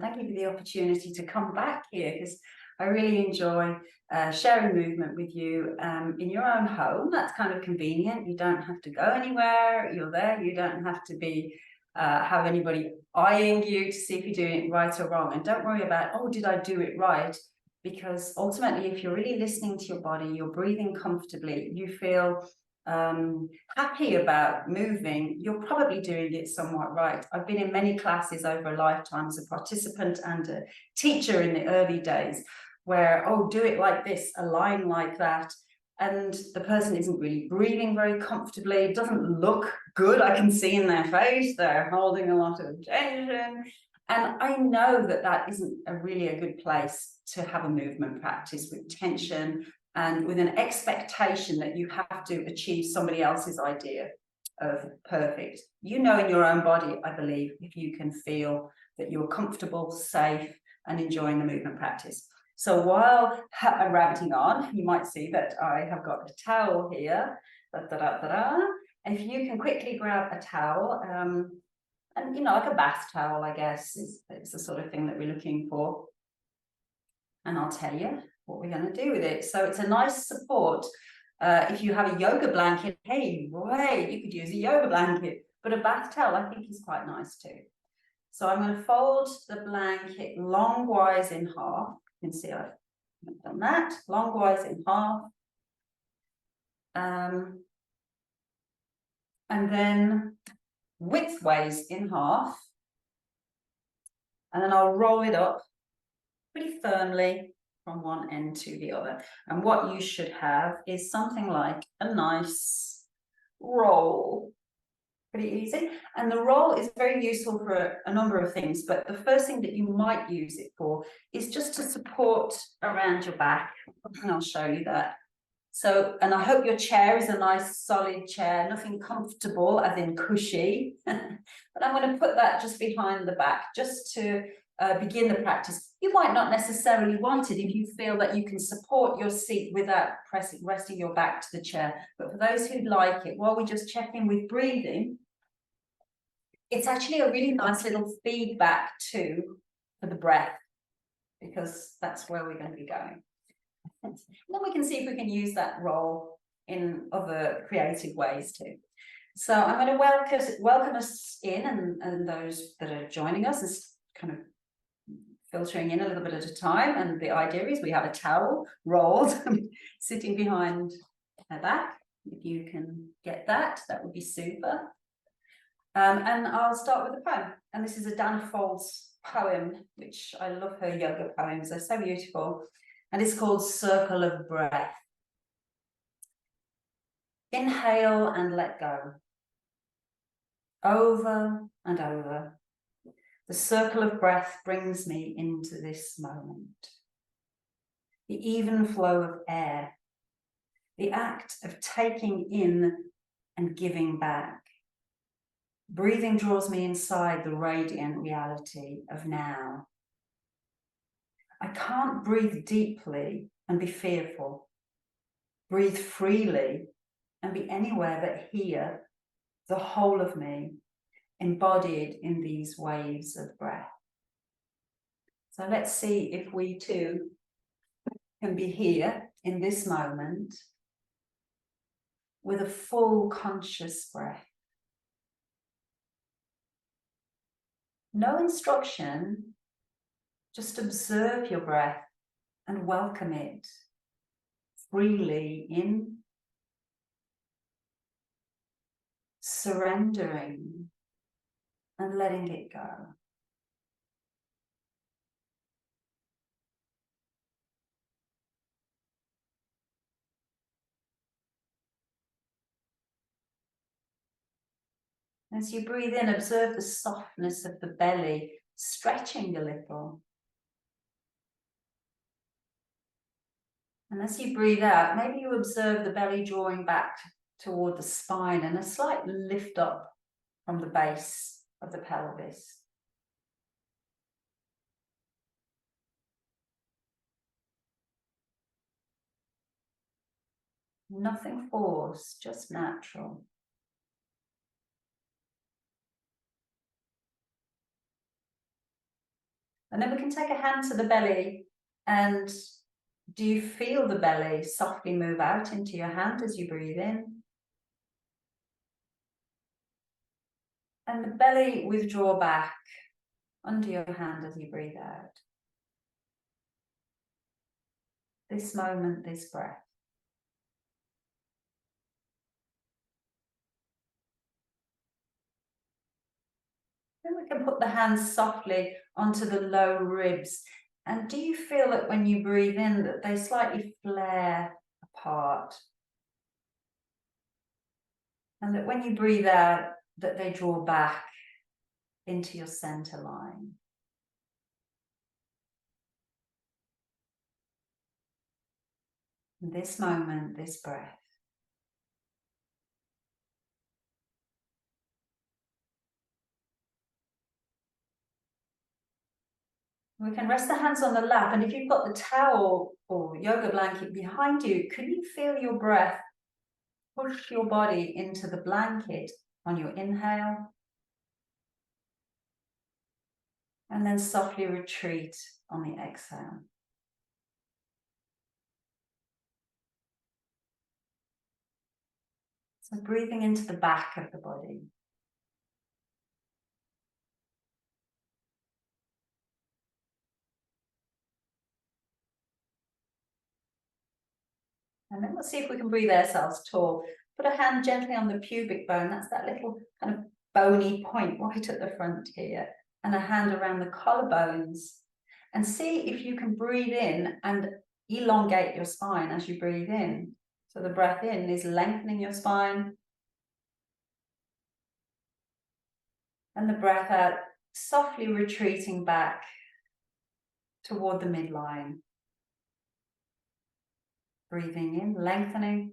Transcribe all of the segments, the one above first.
Thank you for the opportunity to come back here, because I really enjoy sharing movement with you in your own home. That's kind of convenient. You don't have to go anywhere. You're there. You don't have to be have anybody eyeing you to see if you're doing it right or wrong. And don't worry about, oh, did I do it right? Because ultimately, if you're really listening to your body, you're breathing comfortably, you feel happy about moving, you're probably doing it somewhat right. I've been in many classes over a lifetime as a participant and a teacher in the early days where, oh, do it like this, align like that. And the person isn't really breathing very comfortably. It doesn't look good. I can see in their face, they're holding a lot of tension. And I know that that isn't really a good place to have a movement practice with tension and with an expectation that you have to achieve somebody else's idea of perfect. You know in your own body, I believe, if you can feel that you're comfortable, safe, and enjoying the movement practice. So while I'm rabbiting on, you might see that I have got a towel here. And if you can quickly grab a towel, and you know, like a bath towel, I guess, is the sort of thing that we're looking for. And I'll tell you what we're going to do with it. So it's a nice support. If you have a yoga blanket, hey, great, you could use a yoga blanket, but a bath towel I think is quite nice too. So I'm going to fold the blanket longwise in half. You can see I've done that, longwise in half. And then widthways in half. And then I'll roll it up pretty firmly from one end to the other. And what you should have is something like a nice roll. Pretty easy. And the roll is very useful for a number of things, but the first thing that you might use it for is just to support around your back. And I'll show you that. So, and I hope your chair is a nice solid chair, nothing comfortable as in cushy. But I'm going to put that just behind the back, just to begin the practice. You might not necessarily want it if you feel that you can support your seat without resting your back to the chair. But for those who'd like it, while we just check in with breathing, it's actually a really nice little feedback too for the breath, because that's where we're going to be going. And then we can see if we can use that roll in other creative ways too. So I'm going to welcome us in, and those that are joining us is kind of filtering in a little bit at a time. And the idea is we have a towel rolled sitting behind her back. If you can get that, that would be super. And I'll start with a poem. And this is a Dana Folds poem, which I love her yoga poems. They're so beautiful. And it's called Circle of Breath. Inhale and let go. Over and over. The circle of breath brings me into this moment. The even flow of air. The act of taking in and giving back. Breathing draws me inside the radiant reality of now. I can't breathe deeply and be fearful. Breathe freely and be anywhere but here, the whole of me, embodied in these waves of breath. So let's see if we too can be here in this moment with a full conscious breath. No instruction, just observe your breath and welcome it freely in, surrendering and letting it go. As you breathe in, observe the softness of the belly stretching a little. And as you breathe out, maybe you observe the belly drawing back toward the spine and a slight lift up from the base of the pelvis. Nothing forced, just natural. And then we can take a hand to the belly, and do you feel the belly softly move out into your hand as you breathe in? And the belly withdraw back under your hand as you breathe out. This moment, this breath. Then we can put the hands softly onto the low ribs. And do you feel that when you breathe in that they slightly flare apart? And that when you breathe out, that they draw back into your center line. This moment, this breath. We can rest the hands on the lap, and if you've got the towel or yoga blanket behind you, can you feel your breath push your body into the blanket on your inhale? And then softly retreat on the exhale. So breathing into the back of the body. And then we'll see if we can breathe ourselves tall. Put a hand gently on the pubic bone. That's that little kind of bony point right at the front here. And a hand around the collarbones. And see if you can breathe in and elongate your spine as you breathe in. So the breath in is lengthening your spine. And the breath out, softly retreating back toward the midline. Breathing in, lengthening.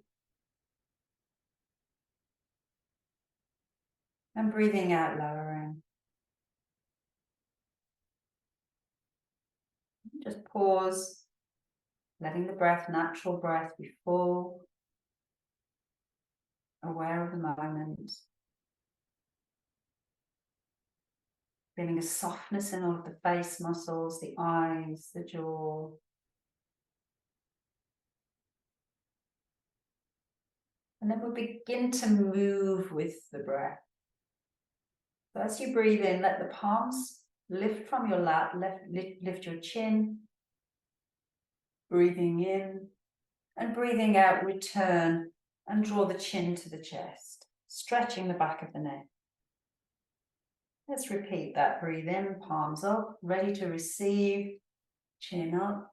And breathing out, lowering. Just pause, letting the breath, natural breath, be full, aware of the moment. Feeling a softness in all of the face muscles, the eyes, the jaw. And then we'll begin to move with the breath. So as you breathe in, let the palms lift from your lap, lift your chin. Breathing in and breathing out, return and draw the chin to the chest, stretching the back of the neck. Let's repeat that. Breathe in, palms up, ready to receive, chin up.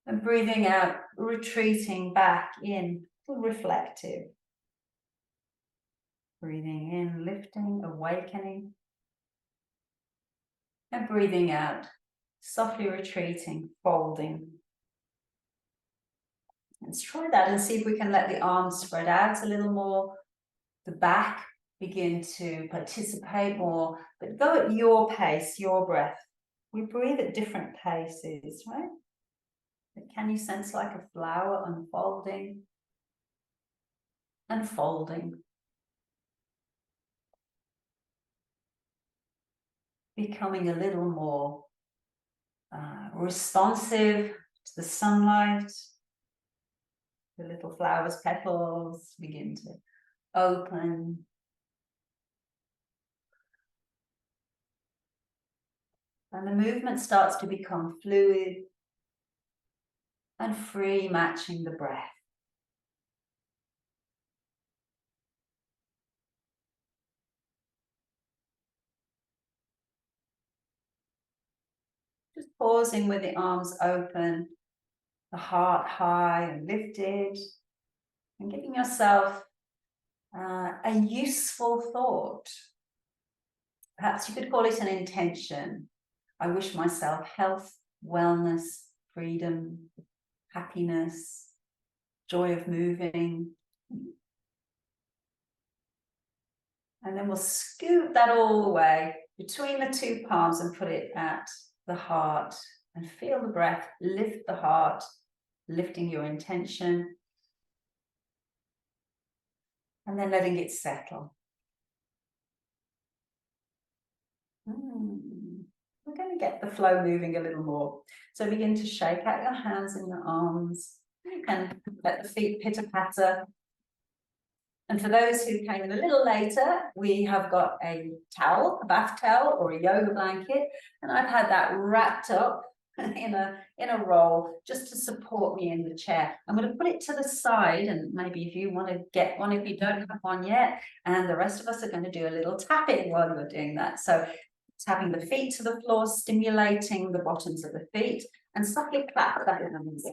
And breathing out, retreating back in, reflective. Breathing in, lifting, awakening. And breathing out, softly retreating, folding. Let's try that and see if we can let the arms spread out a little more. The back begin to participate more, but go at your pace, your breath. We breathe at different paces, right? But can you sense like a flower unfolding and folding? Becoming a little more responsive to the sunlight. The little flowers' petals begin to open. And the movement starts to become fluid and free, matching the breath. Just pausing with the arms open, the heart high and lifted, and giving yourself a useful thought. Perhaps you could call it an intention. I wish myself health, wellness, freedom, happiness, joy of moving. And then we'll scoop that all the way between the two palms and put it at the heart. And feel the breath, lift the heart, lifting your intention. And then letting it settle. We're going and get the flow moving a little more. So begin to shake out your hands and your arms. You can let the feet pitter-patter. And for those who came in a little later, we have got a towel, a bath towel or a yoga blanket, and I've had that wrapped up in a roll just to support me in the chair. I'm going to put it to the side, and maybe if you want to get one if you don't have one yet, and the rest of us are going to do a little tapping while you're doing that. So tapping the feet to the floor, stimulating the bottoms of the feet, and softly clap that hands.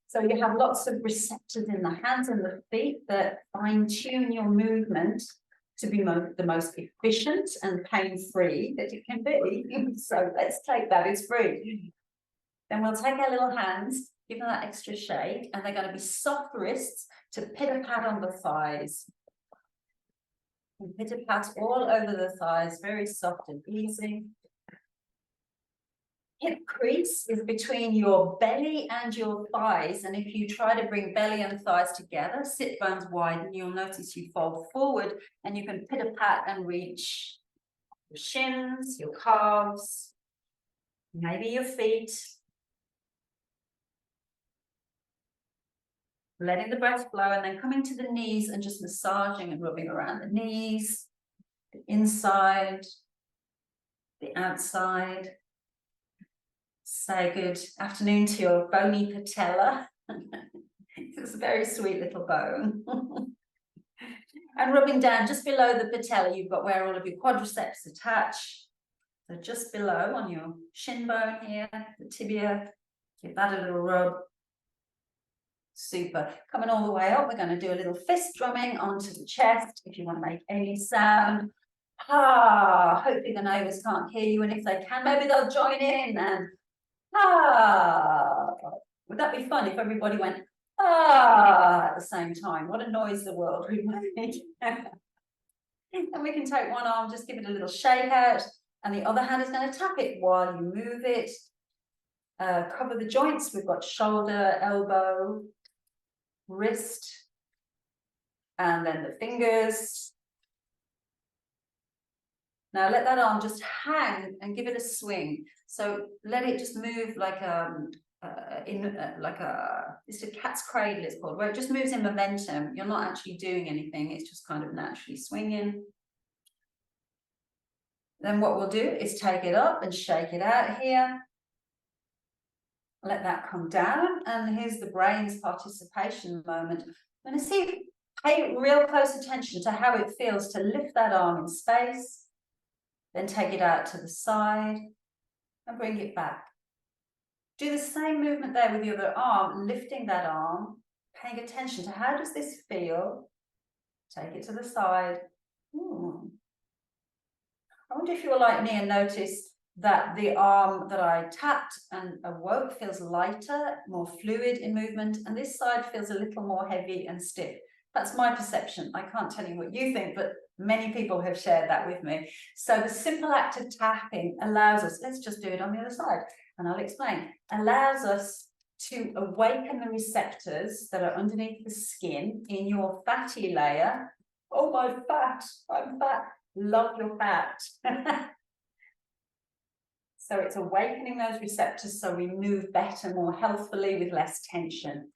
So you have lots of receptors in the hands and the feet that fine-tune your movement to be the most efficient and pain-free that it can be. So let's take that, it's free. Then we'll take our little hands, give them that extra shake, and they're going to be soft wrists to pitter-pat on the thighs. And pitter-pat all over the thighs, very soft and easy. Hip crease is between your belly and your thighs, and if you try to bring belly and thighs together, sit bones widen, you'll notice you fold forward, and you can pitter-pat and reach your shins, your calves, maybe your feet. Letting the breath flow, and then coming to the knees and just massaging and rubbing around the knees, the inside, the outside. Say good afternoon to your bony patella. It's a very sweet little bone. And rubbing down just below the patella, you've got where all of your quadriceps attach. So just below on your shin bone here, the tibia, give that a little rub. Super. Coming all the way up, we're going to do a little fist drumming onto the chest. If you want to make any sound. Ah, hopefully the neighbours can't hear you, and if they can, maybe they'll join in. And ah, would that be fun if everybody went ah at the same time? What a noise the world would make. And we can take one arm, just give it a little shake out, and the other hand is going to tap it while you move it. Cover the joints. We've got shoulder, elbow, wrist, and then the fingers. Now let that arm just hang and give it a swing. So let it just move like it's a cat's cradle, it's called, where it just moves in momentum. You're not actually doing anything, it's just kind of naturally swinging. Then what we'll do is take it up and shake it out here. Let that come down, and here's the brain's participation moment. I'm going to pay real close attention to how it feels to lift that arm in space, then take it out to the side and bring it back. Do the same movement there with the other arm, lifting that arm, paying attention to how does this feel. Take it to the side. I wonder if you're like me and notice that the arm that I tapped and awoke feels lighter, more fluid in movement, and this side feels a little more heavy and stiff. That's my perception. I can't tell you what you think, but many people have shared that with me. So the simple act of tapping allows us, let's just do it on the other side, and I'll explain, allows us to awaken the receptors that are underneath the skin in your fatty layer. Oh, my fat, I'm fat. Love your fat. So it's awakening those receptors so we move better, more healthfully with less tension.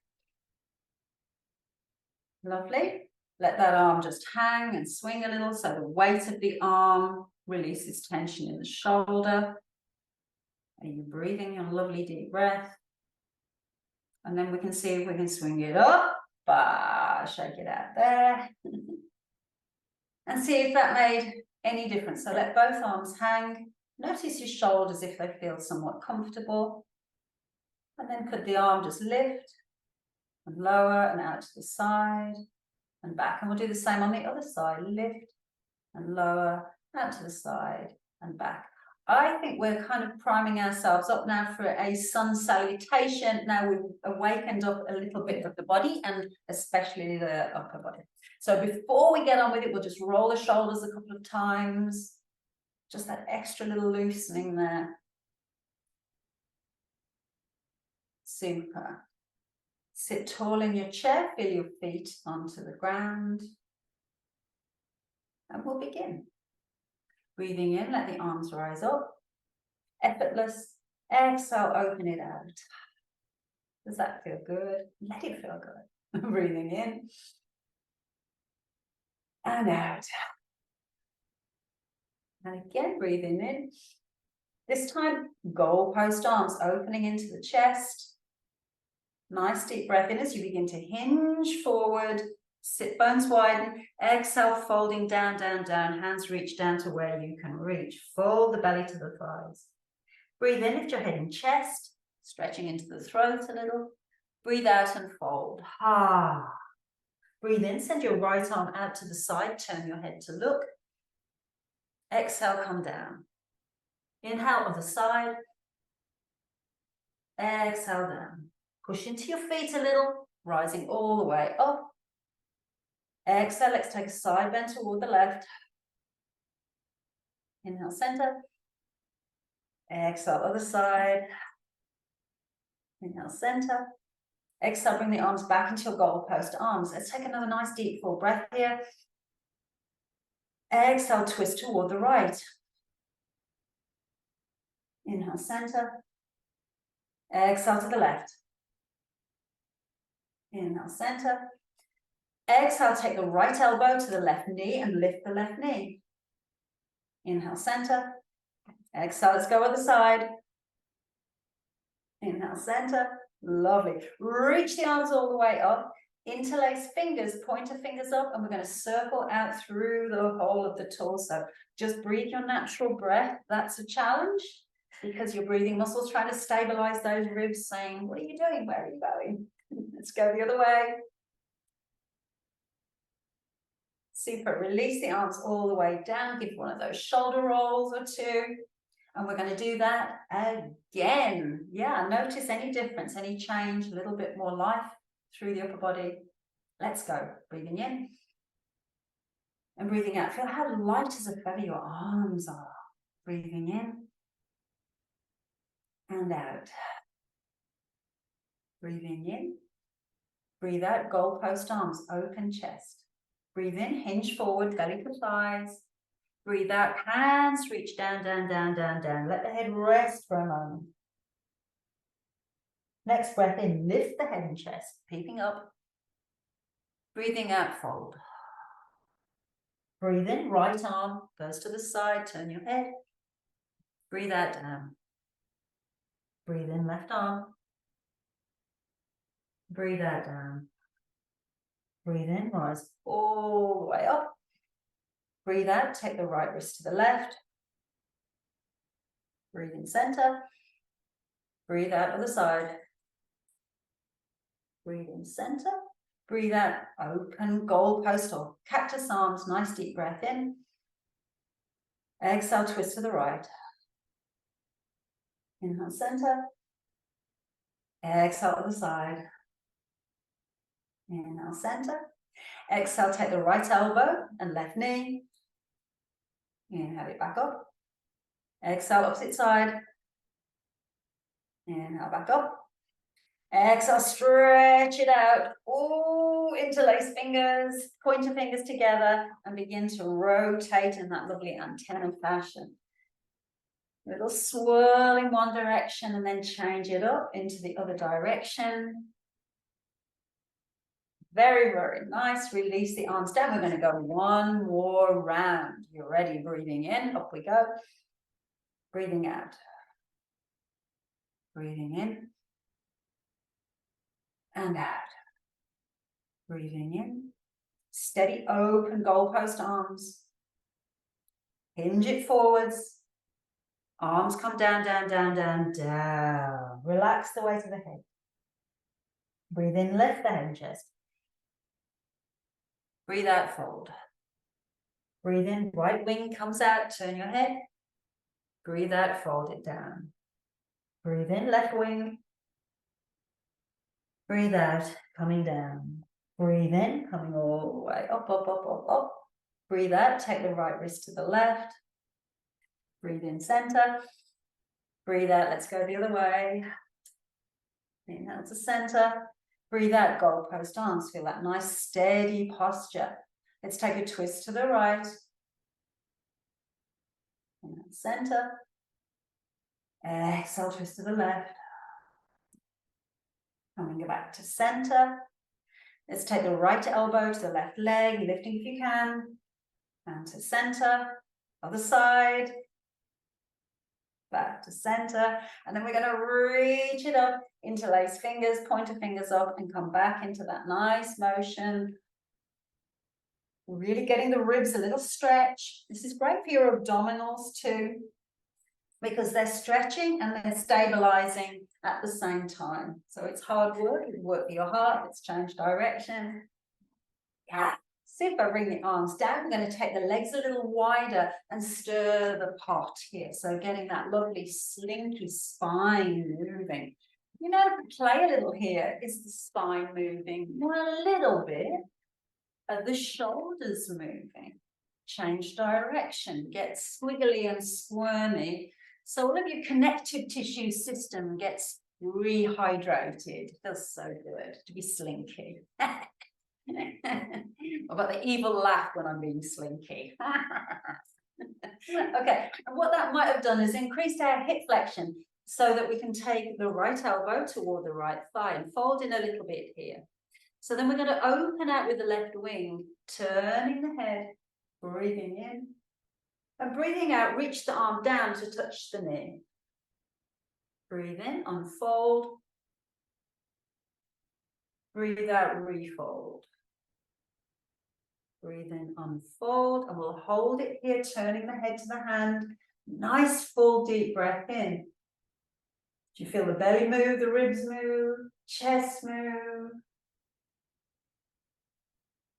Lovely. Let that arm just hang and swing a little so the weight of the arm releases tension in the shoulder. Are you breathing your lovely deep breath? And then we can see if we can swing it up. Shake it out there. And see if that made any difference. So let both arms hang. Notice your shoulders if they feel somewhat comfortable. And then could the arm just lift and lower and out to the side and back. And we'll do the same on the other side. Lift and lower, out to the side and back. I think we're kind of priming ourselves up now for a sun salutation. Now we've awakened up a little bit of the body and especially the upper body. So before we get on with it, we'll just roll the shoulders a couple of times. Just that extra little loosening there. Super. Sit tall in your chair, feel your feet onto the ground. And we'll begin. Breathing in, let the arms rise up. effortless. Exhale, open it out. Does that feel good? Let it feel good. Breathing in and out. And again, breathing in. This time, goalpost arms opening into the chest. Nice deep breath in as you begin to hinge forward. Sit bones widen. Exhale, folding down, down, down. Hands reach down to where you can reach. Fold the belly to the thighs. Breathe in, lift your head and chest. Stretching into the throat a little. Breathe out and fold. Ah. Breathe in, send your right arm out to the side. Turn your head to look. Exhale, come down. Inhale, other side. Exhale, down. Push into your feet a little, rising all the way up. Exhale, let's take a side bend toward the left. Inhale, center. Exhale, other side. Inhale, center. Exhale, bring the arms back into your goalpost arms. Let's take another nice deep full breath here. Exhale, twist toward the right. Inhale, center. Exhale to the left. Inhale, center. Exhale, take the right elbow to the left knee and lift the left knee. Inhale, center. Exhale, let's go other side. Inhale, center. Lovely. Reach the arms all the way up. Interlace fingers, pointer fingers up, and we're going to circle out through the whole of the torso. Just breathe your natural breath. That's a challenge because your breathing muscles trying to stabilize those ribs, saying, what are you doing? Where are you going? Let's go the other way. Super. Release the arms all the way down. Give one of those shoulder rolls or two. And we're going to do that again. Yeah, notice any difference, any change, a little bit more life through the upper body. Let's go. Breathing in and breathing out. Feel how light as a feather your arms are. Breathing in and out. Breathing in. Breathe out, goalpost arms, open chest. Breathe in, hinge forward, belly to thighs. Breathe out, hands reach down, down, down, down, down. Let the head rest for a moment. Next breath in, lift the head and chest, peeping up. Breathing out, fold. Breathe in, right arm goes to the side, turn your head. Breathe out, down. Breathe in, left arm. Breathe out, down. Breathe in, rise all the way up. Breathe out, take the right wrist to the left. Breathe in, center. Breathe out, other side. Breathe in, center. Breathe out, open goalpost or cactus arms. Nice deep breath in. Exhale, twist to the right. Inhale, center. Exhale, other side. Inhale, center. Exhale, take the right elbow and left knee. Inhale it back up. Exhale, opposite side. Inhale, back up. Exhale, stretch it out. Oh, interlace fingers, pointer fingers together, and begin to rotate in that lovely antenna fashion. A little swirl in one direction and then change it up into the other direction. Very, very nice. Release the arms down. We're going to go one more round. You're ready. Breathing in. Up we go. Breathing out. Breathing in. And out. Breathing in. Steady, open goalpost arms. Hinge it forwards. Arms come down, down, down, down, down. Relax the weight of the head. Breathe in, lift the head and chest. Breathe out, fold. Breathe in, right wing comes out, turn your head. Breathe out, fold it down. Breathe in, left wing. Breathe out, coming down. Breathe in, coming all the way up, up, up, up, up. Breathe out, take the right wrist to the left. Breathe in, center. Breathe out, let's go the other way. Inhale to center. Breathe out, goalpost arms. Feel that nice steady posture. Let's take a twist to the right. Inhale, center. Exhale, twist to the left. And we go back to center. Let's take the right elbow to the left leg, lifting if you can. And to center. Other side. Back to center. And then we're going to reach it up, interlace fingers, pointer fingers up, and come back into that nice motion. Really getting the ribs a little stretch. This is great for your abdominals too, because they're stretching and they're stabilizing at the same time. So it's hard work. You work for your heart. Let's change direction. Yeah. Super. Bring the arms down. We're going to take the legs a little wider and stir the pot here. So getting that lovely slinky spine moving. You know, play a little here. Is the spine moving? A little bit. Are the shoulders moving? Change direction. Get squiggly and squirmy. So all of your connective tissue system gets rehydrated. Feels so good to be slinky. I've got the evil laugh when I'm being slinky. Okay, and what that might have done is increased our hip flexion so that we can take the right elbow toward the right thigh and fold in a little bit here. So then we're going to open out with the left wing, turning the head, breathing in, and breathing out, reach the arm down to touch the knee. Breathe in, unfold. Breathe out, refold. Breathe in, unfold, and we'll hold it here, turning the head to the hand. Nice full deep breath in. Do you feel the belly move, the ribs move, chest move?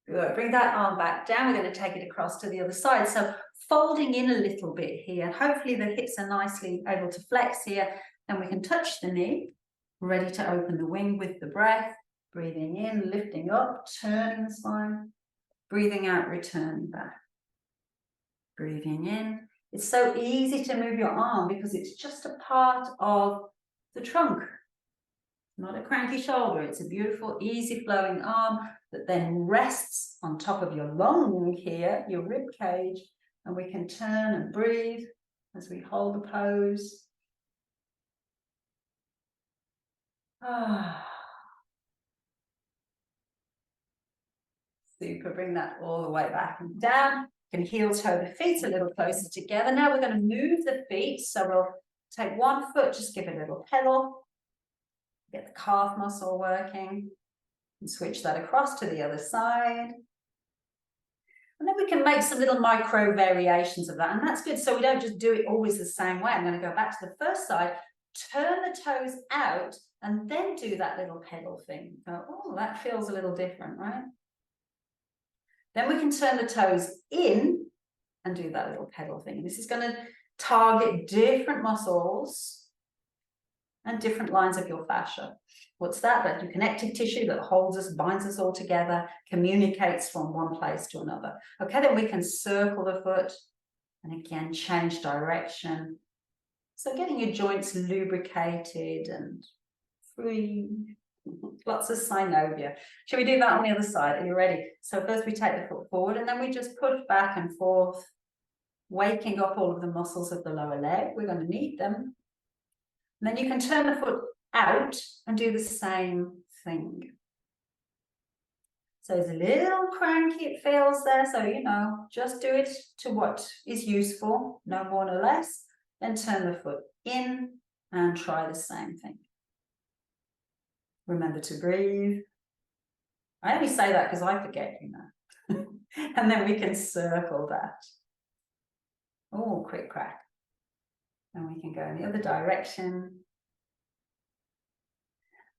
Good. Bring that arm back down. We're going to take it across to the other side. So folding in a little bit here. Hopefully the hips are nicely able to flex here. And we can touch the knee. Ready to open the wing with the breath. Breathing in, lifting up, turning the spine. Breathing out, returning back. Breathing in. It's so easy to move your arm because it's just a part of the trunk. Not a cranky shoulder. It's a beautiful, easy flowing arm that then rests on top of your lung here, your rib cage, and we can turn and breathe as we hold the pose. Super. Bring that all the way back and down. You can heel toe the feet a little closer together. Now we're going to move the feet. So we'll take one foot, just give it a little pedal. Get the calf muscle working. And switch that across to the other side. And then we can make some little micro variations of that. And that's good. So we don't just do it always the same way. I'm going to go back to the first side, turn the toes out, and then do that little pedal thing. Oh, that feels a little different, right? Then we can turn the toes in and do that little pedal thing. This is going to target different muscles and different lines of your fascia. What's that? That's your connective tissue that holds us, binds us all together, communicates from one place to another. Okay, then we can circle the foot and again change direction. So getting your joints lubricated and free. Lots of synovia. Shall we do that on the other side? Are you ready? So first we take the foot forward and then we just push back and forth, waking up all of the muscles of the lower leg. We're going to need them. And then you can turn the foot out and do the same thing. So it's a little cranky, it feels there. So, you know, just do it to what is useful, no more, no less. Then turn the foot in and try the same thing. Remember to breathe. I only say that because I forget, you know. And then we can circle that. Oh, quick crack. And we can go in the other direction.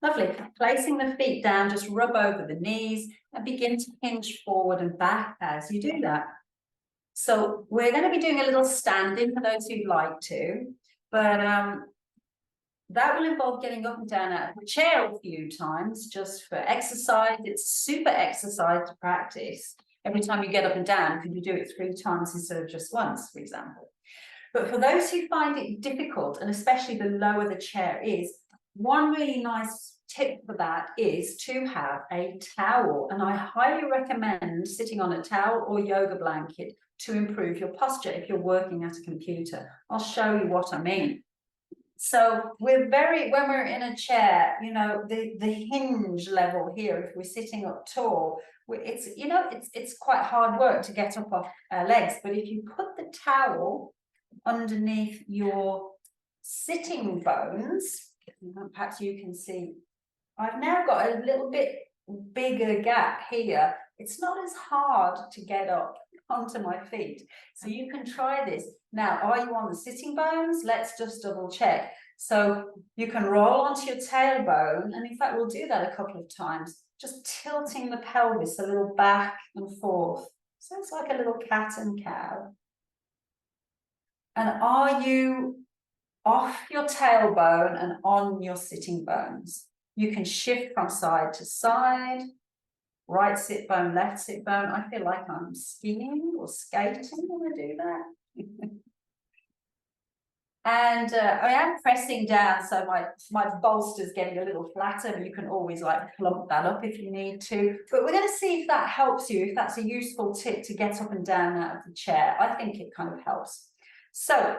Lovely. Placing the feet down, just rub over the knees and begin to hinge forward and back as you do that. So we're going to be doing a little standing for those who'd like to, but that will involve getting up and down out of the chair a few times just for exercise. It's super exercise to practice. Every time you get up and down, could you do it 3 times instead of just once, for example? But for those who find it difficult, and especially the lower the chair is, one really nice tip for that is to have a towel. And I highly recommend sitting on a towel or yoga blanket to improve your posture if you're working at a computer. I'll show you what I mean. So we're when we're in a chair, you know, the hinge level here, if we're sitting up tall, it's, you know, it's quite hard work to get up off our legs. But if you put the towel underneath your sitting bones, perhaps you can see, I've now got a little bit bigger gap here. It's not as hard to get up onto my feet. So you can try this. Now, are you on the sitting bones? Let's just double check. So you can roll onto your tailbone, and in fact, we'll do that a couple of times, just tilting the pelvis a little back and forth. So it's like a little cat and cow. And are you off your tailbone and on your sitting bones? You can shift from side to side, right sit bone, left sit bone. I feel like I'm skiing or skating when I do that. And I am pressing down, so my bolster's getting a little flatter. You can always like plump that up if you need to. But we're going to see if that helps you, if that's a useful tip to get up and down out of the chair. I think it kind of helps. So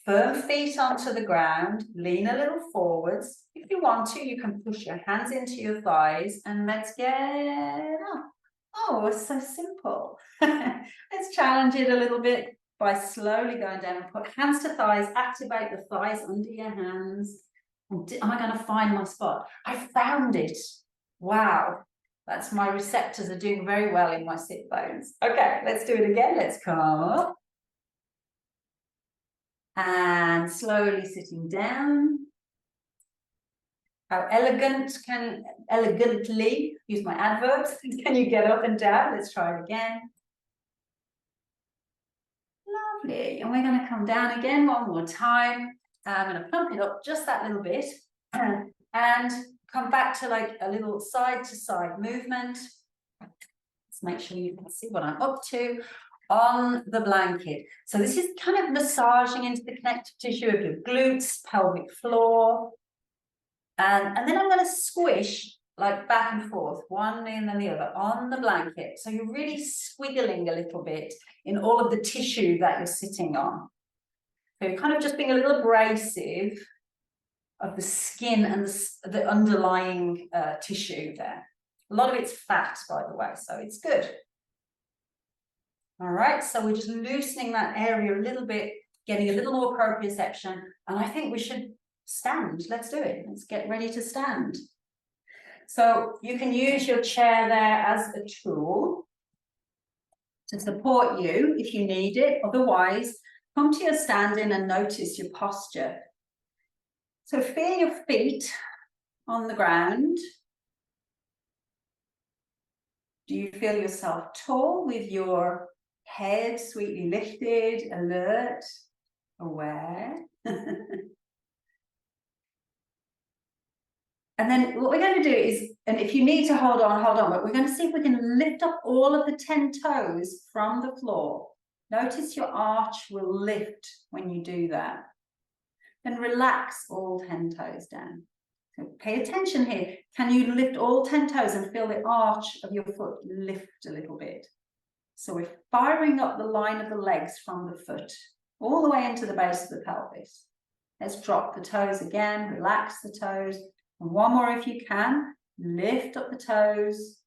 firm feet onto the ground, lean a little forwards. If you want to, you can push your hands into your thighs and let's get up. Oh, it's so simple. Let's challenge it a little bit by slowly going down and put hands to thighs, activate the thighs under your hands. Am I going to find my spot? I found it. Wow. That's my receptors are doing very well in my sit bones. Okay, let's do it again. Let's come up. And slowly sitting down. How elegantly, use my adverbs, can you get up and down? Let's try it again. Lovely. And we're going to come down again one more time. I'm going to plump it up just that little bit and come back to like a little side to side movement. Let's make sure you can see what I'm up to on the blanket. So this is kind of massaging into the connective tissue of your glutes, pelvic floor. And then I'm going to squish like back and forth, one and then the other on the blanket. So you're really squiggling a little bit in all of the tissue that you're sitting on. So you're kind of just being a little abrasive of the skin and the underlying tissue there. A lot of it's fat, by the way, so it's good. All right, so we're just loosening that area a little bit, getting a little more proprioception, and I think we should stand. Let's do it. Let's get ready to stand. So you can use your chair there as a tool to support you if you need it. Otherwise, come to your standing and notice your posture. So feel your feet on the ground. Do you feel yourself tall with your head sweetly lifted, alert, aware? And then what we're going to do is, and if you need to hold on, but we're going to see if we can lift up all of the 10 toes from the floor. Notice your arch will lift when you do that. Then relax all 10 toes down. So pay attention here. Can you lift all 10 toes and feel the arch of your foot lift a little bit? So we're firing up the line of the legs from the foot all the way into the base of the pelvis. Let's drop the toes again, relax the toes. And one more if you can. Lift up the toes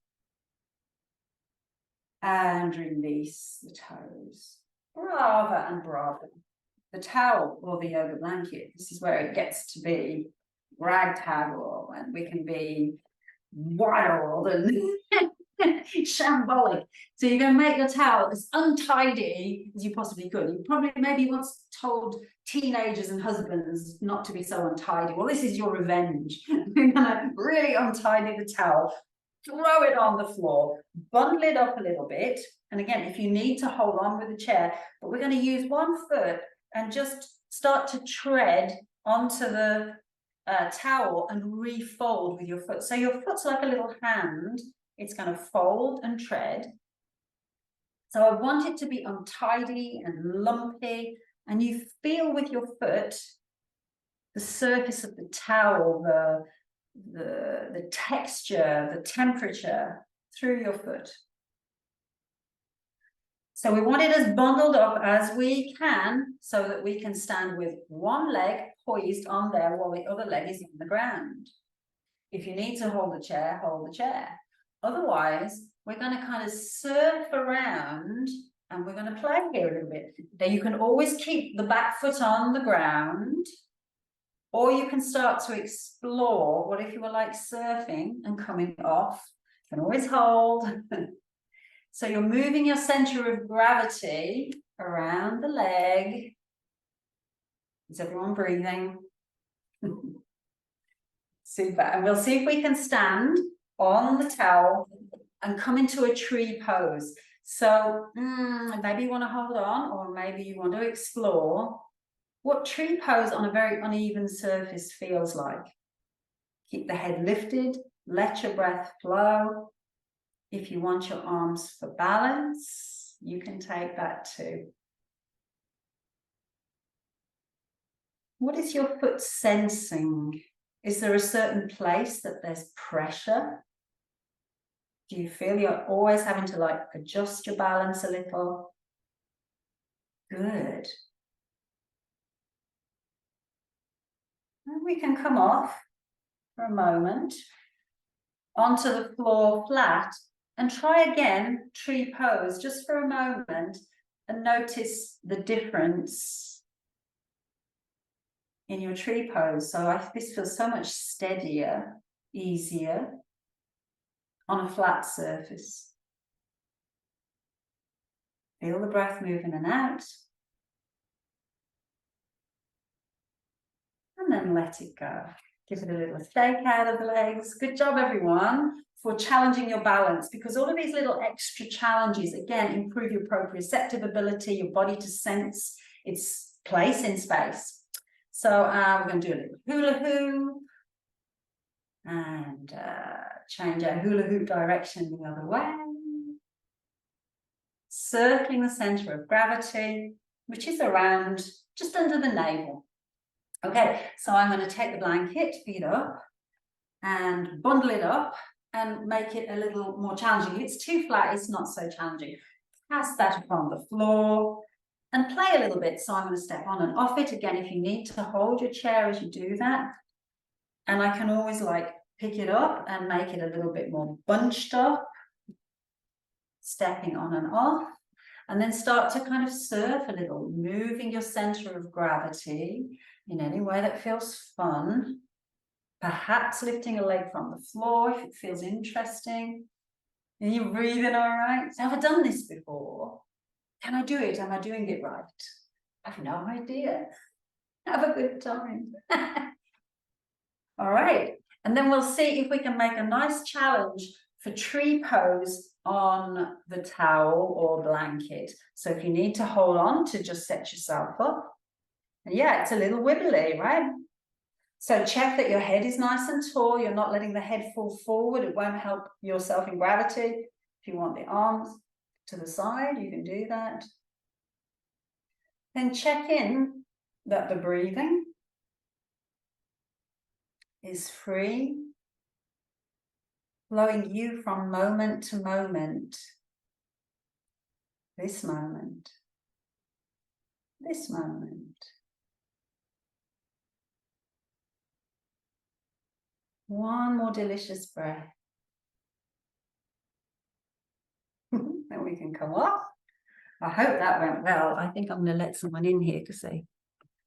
and release the toes. Brava and brava. The towel or the yoga blanket, this is where it gets to be ragtag-all, and we can be wild and shambolic. So you're going to make your towel as untidy as you possibly could. You probably maybe once told teenagers and husbands not to be so untidy. Well, this is your revenge. You're going to really untidy the towel, throw it on the floor, bundle it up a little bit. And again, if you need to hold on with the chair, but we're going to use one foot and just start to tread onto the towel and refold with your foot. So your foot's like a little hand. It's going to fold and tread. So I want it to be untidy and lumpy. And you feel with your foot the surface of the towel, the texture, the temperature through your foot. So we want it as bundled up as we can so that we can stand with one leg poised on there while the other leg is in the ground. If you need to hold the chair, hold the chair. Otherwise, we're going to kind of surf around and we're going to play here a little bit. Now, you can always keep the back foot on the ground, or you can start to explore what if you were like surfing and coming off. You can always hold. So you're moving your center of gravity around the leg. Is everyone breathing? Super. And we'll see if we can stand on the towel and come into a tree pose. So maybe you want to hold on, or maybe you want to explore what tree pose on a very uneven surface feels like. Keep the head lifted, let your breath flow. If you want your arms for balance, you can take that too. What is your foot sensing? Is there a certain place that there's pressure? Do you feel you're always having to like adjust your balance a little? Good. And we can come off for a moment onto the floor flat and try again, tree pose, just for a moment, and notice the difference in your tree pose. So this feels so much steadier, easier on a flat surface. Feel the breath move in and out. And then let it go. Give it a little shake out of the legs. Good job, everyone, for challenging your balance, because all of these little extra challenges, again, improve your proprioceptive ability, your body to sense its place in space. So we're going to do a little hula hoop and change our hula hoop direction the other way. Circling the center of gravity, which is around just under the navel. Okay, so I'm going to take the blanket, feet up, and bundle it up and make it a little more challenging. If it's too flat, it's not so challenging. Pass that upon the floor and play a little bit. So I'm going to step on and off it. Again, if you need to hold your chair as you do that. And I can always like pick it up and make it a little bit more bunched up. Stepping on and off. And then start to kind of surf a little, moving your center of gravity in any way that feels fun. Perhaps lifting a leg from the floor if it feels interesting. Are you breathing all right? Have I done this before? Can I do it? Am I doing it right? I have no idea. Have a good time. All right. And then we'll see if we can make a nice challenge for tree pose on the towel or blanket. So if you need to hold on to just set yourself up. And yeah, it's a little wibbly, right? So check that your head is nice and tall. You're not letting the head fall forward. It won't help yourself in gravity. If you want the arms to the side, you can do that. Then check in that the breathing is free, flowing you from moment to moment. This moment. This moment. One more delicious breath. Then we can come off. I hope that went well. I think I'm going to let someone in here because they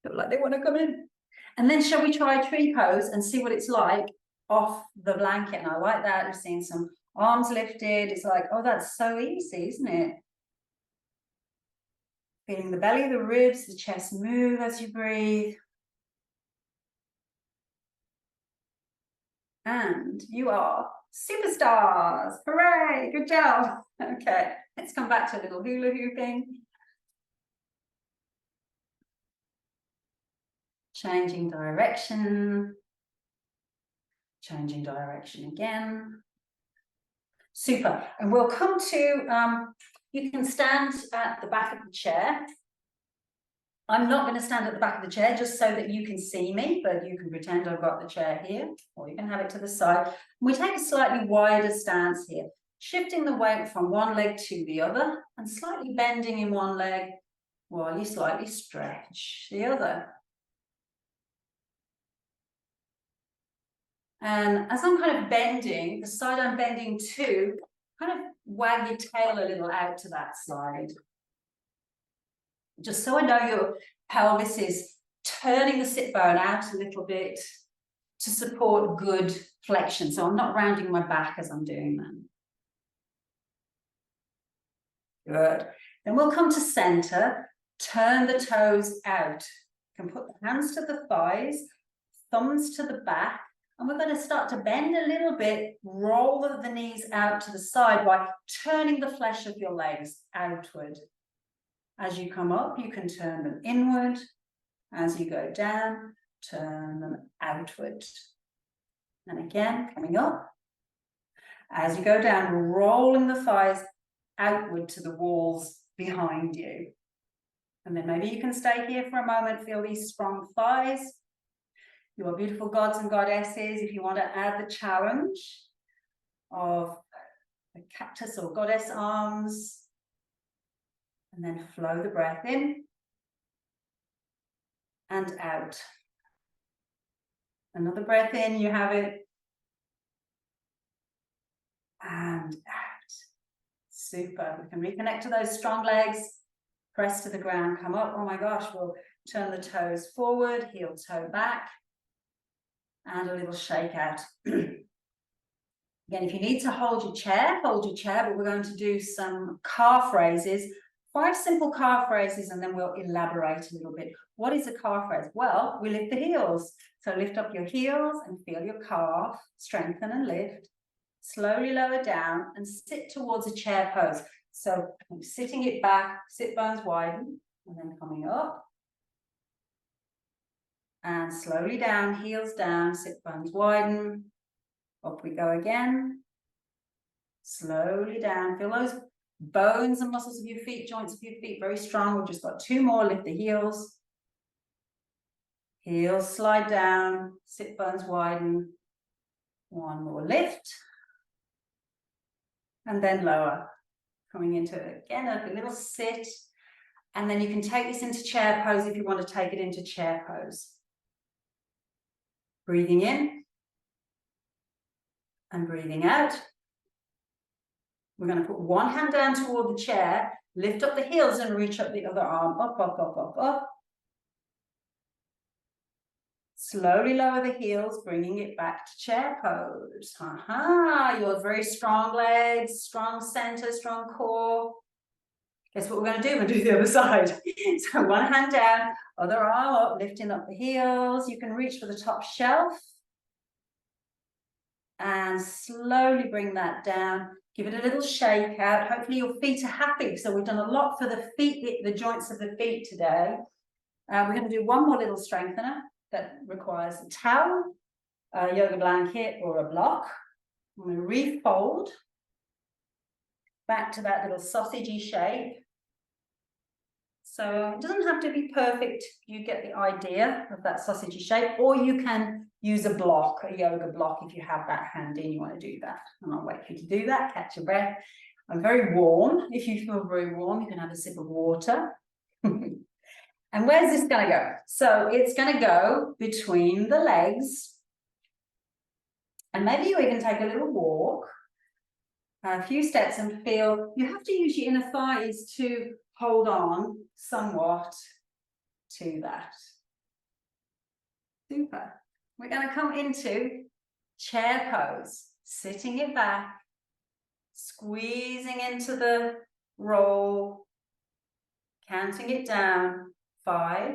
look like they want to come in. And then shall we try tree pose and see what it's like off the blanket? And I like that. We've seen some arms lifted. It's like, oh, that's so easy, isn't it? Feeling the belly, the ribs, the chest move as you breathe. And you are superstars. Hooray, good job. Okay, let's come back to a little hula hooping. Changing direction. Changing direction again. Super. And we'll come to, you can stand at the back of the chair. I'm not going to stand at the back of the chair just so that you can see me, but you can pretend I've got the chair here, or you can have it to the side. We take a slightly wider stance here, shifting the weight from one leg to the other and slightly bending in one leg while you slightly stretch the other. And as I'm kind of bending, the side I'm bending to, kind of wag your tail a little out to that side. Just so I know your pelvis is turning the sit bone out a little bit to support good flexion. So I'm not rounding my back as I'm doing that. Good. Then we'll come to center, turn the toes out. You can put the hands to the thighs, thumbs to the back, and we're going to start to bend a little bit, roll the knees out to the side by turning the flesh of your legs outward. As you come up, you can turn them inward. As you go down, turn them outward. And again, coming up. As you go down, rolling the thighs outward to the walls behind you. And then maybe you can stay here for a moment, feel these strong thighs. You are beautiful gods and goddesses. If you want to add the challenge of the cactus or goddess arms, and then flow the breath in and out. Another breath in, you have it. And out. Super. We can reconnect to those strong legs. Press to the ground, come up. Oh my gosh, we'll turn the toes forward, heel toe back. And a little shake out. Again, if you need to hold your chair, but we're going to do some calf raises. 5 simple calf raises, and then we'll elaborate a little bit. What is a calf raise? Well, we lift the heels. So lift up your heels and feel your calf, strengthen and lift. Slowly lower down and sit towards a chair pose. So sitting it back, sit bones widen, and then coming up. And slowly down, heels down, sit bones widen. Up we go again. Slowly down. Feel those bones and muscles of your feet, joints of your feet very strong. We've just got 2 more. Lift the heels. Heels slide down, sit bones widen. 1 more lift. And then lower. Coming into it again, a little sit. And then you can take this into chair pose if you want to take it into chair pose. Breathing in. And breathing out. We're going to put one hand down toward the chair, lift up the heels and reach up the other arm. Up, up, up, up, up. Slowly lower the heels, bringing it back to chair pose. Your very strong legs, strong center, strong core. Guess what we're going to do? We're going to do the other side. So one hand down, other arm up, lifting up the heels. You can reach for the top shelf. And slowly bring that down. Give it a little shake out. Hopefully your feet are happy. So we've done a lot for the feet, the joints of the feet today. We're going to do one more little strengthener that requires a towel, a yoga blanket, or a block. I'm going to refold back to that little sausagey shape. So it doesn't have to be perfect. You get the idea of that sausagey shape, or you can use a block, a yoga block, if you have that handy and you want to do that. And I'll wait for you to do that, catch your breath. I'm very warm. If you feel very warm, you can have a sip of water. And where's this going to go? So it's going to go between the legs. And maybe you even take a little walk, a few steps, and feel you have to use your inner thighs to hold on somewhat to that. Super. We're going to come into chair pose, sitting it back, squeezing into the roll, counting it down. 5,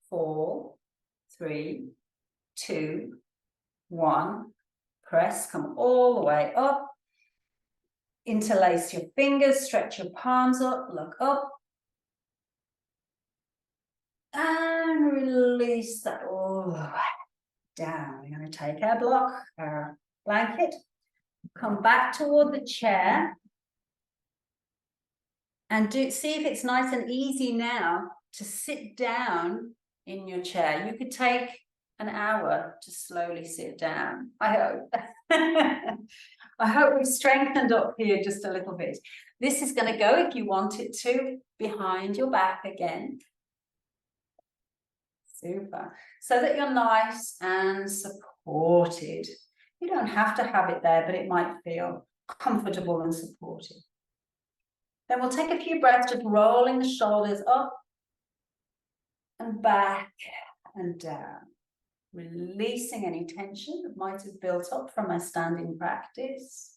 4, 3, 2, 1. Press, come all the way up. Interlace your fingers, stretch your palms up, look up. And release that all the way down. We're going to take our block, our blanket, come back toward the chair. And see if it's nice and easy now to sit down in your chair. You could take an hour to slowly sit down, I hope. I hope we've strengthened up here just a little bit. This is going to go, if you want it to, behind your back again. Super. So that you're nice and supported. You don't have to have it there, but it might feel comfortable and supportive. Then we'll take a few breaths, just rolling the shoulders up and back and down, releasing any tension that might have built up from my standing practice.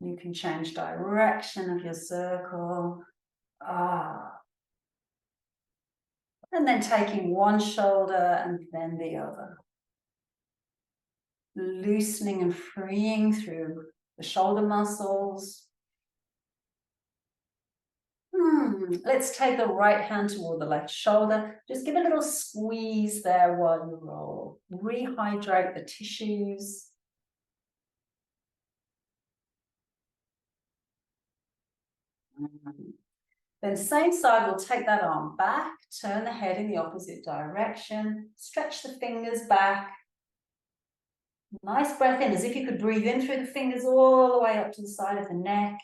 You can change direction of your circle. And then taking one shoulder and then the other. Loosening and freeing through the shoulder muscles. Let's take the right hand toward the left shoulder. Just give a little squeeze there while you roll. Rehydrate the tissues. Then same side, we'll take that arm back, turn the head in the opposite direction, stretch the fingers back. Nice breath in, as if you could breathe in through the fingers all the way up to the side of the neck.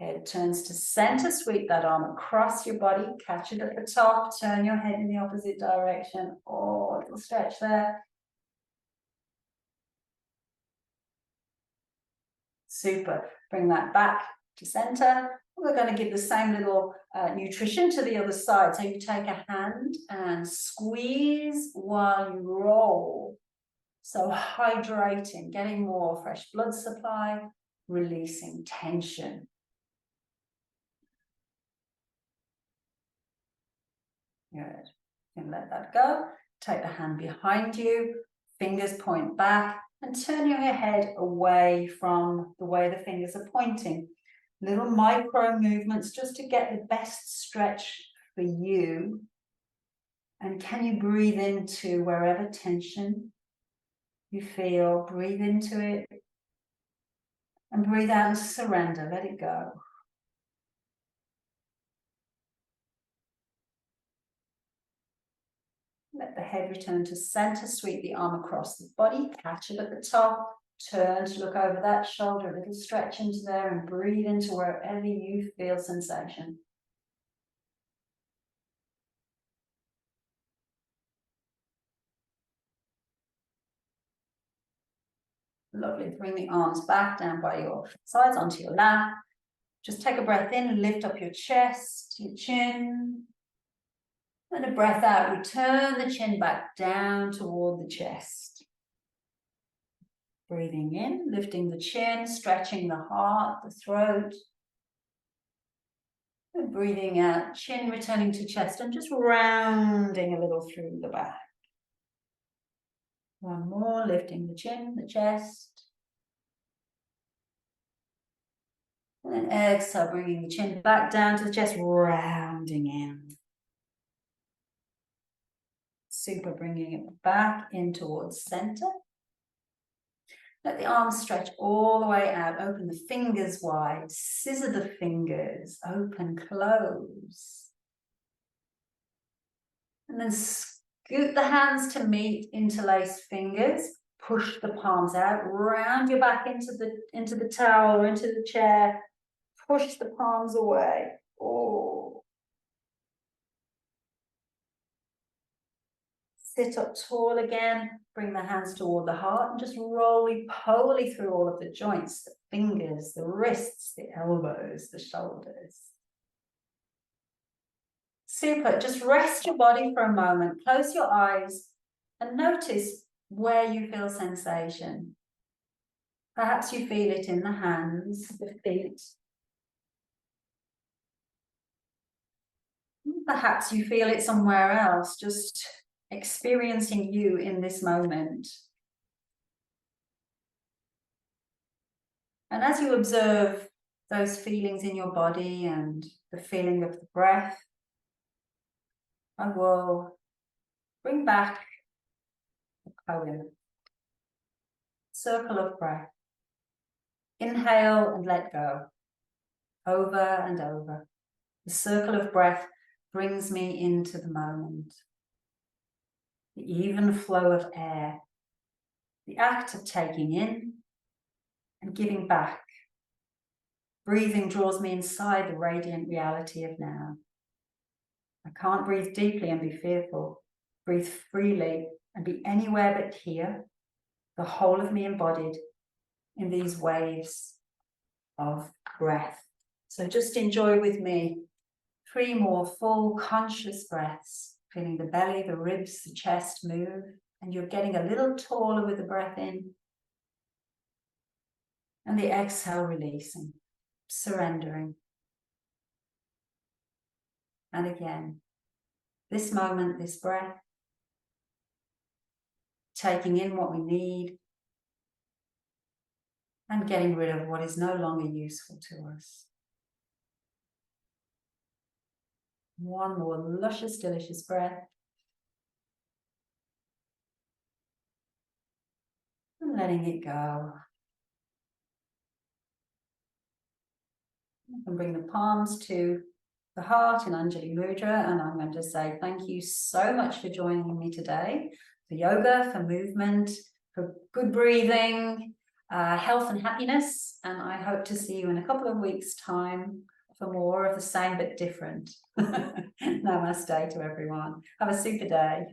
Head turns to center, sweep that arm across your body, catch it at the top, turn your head in the opposite direction. Oh, a little stretch there. Super. Bring that back to center. We're going to give the same little nutrition to the other side. So you take a hand and squeeze while you roll. So hydrating, getting more fresh blood supply, releasing tension. Good. You can let that go. Take the hand behind you, fingers point back, and turn your head away from the way the fingers are pointing. Little micro movements just to get the best stretch for you. And can you breathe into wherever tension you feel? Breathe into it. And breathe out and surrender. Let it go. Let the head return to center. Sweep the arm across the body. Catch it at the top. Turn to look over that shoulder. A little stretch into there and breathe into wherever you feel sensation. Lovely. Bring the arms back down by your sides onto your lap. Just take a breath in, lift up your chest, your chin. And a breath out, return the chin back down toward the chest. Breathing in, lifting the chin, stretching the heart, the throat. And breathing out, chin returning to chest and just rounding a little through the back. One more, lifting the chin, the chest. And then exhale, bringing the chin back down to the chest, rounding in. Super, bringing it back in towards center. Let the arms stretch all the way out. Open the fingers wide. Scissor the fingers. Open, close. And then scoot the hands to meet, interlace fingers. Push the palms out. Round your back into the towel or into the chair. Push the palms away. Oh. Sit up tall again. Bring the hands toward the heart and just roly-poly through all of the joints, the fingers, the wrists, the elbows, the shoulders. Super. Just rest your body for a moment. Close your eyes and notice where you feel sensation. Perhaps you feel it in the hands, the feet. Perhaps you feel it somewhere else, just experiencing you in this moment. And as you observe those feelings in your body and the feeling of the breath, I will bring back the poem. Circle of breath. Inhale and let go. Over and over. The circle of breath brings me into the moment. The even flow of air. The act of taking in and giving back. Breathing draws me inside the radiant reality of now. I can't breathe deeply and be fearful. Breathe freely and be anywhere but here, the whole of me embodied in these waves of breath. So just enjoy with me 3 more full conscious breaths, feeling the belly, the ribs, the chest move, and you're getting a little taller with the breath in, and the exhale releasing, surrendering. And again, this moment, this breath, taking in what we need and getting rid of what is no longer useful to us. One more luscious, delicious breath. And letting it go. You can bring the palms to the heart in Anjali Mudra, and I'm going to say thank you so much for joining me today, for yoga, for movement, for good breathing, health and happiness, and I hope to see you in a couple of weeks' time for more of the same but different. Namaste to everyone. Have a super day.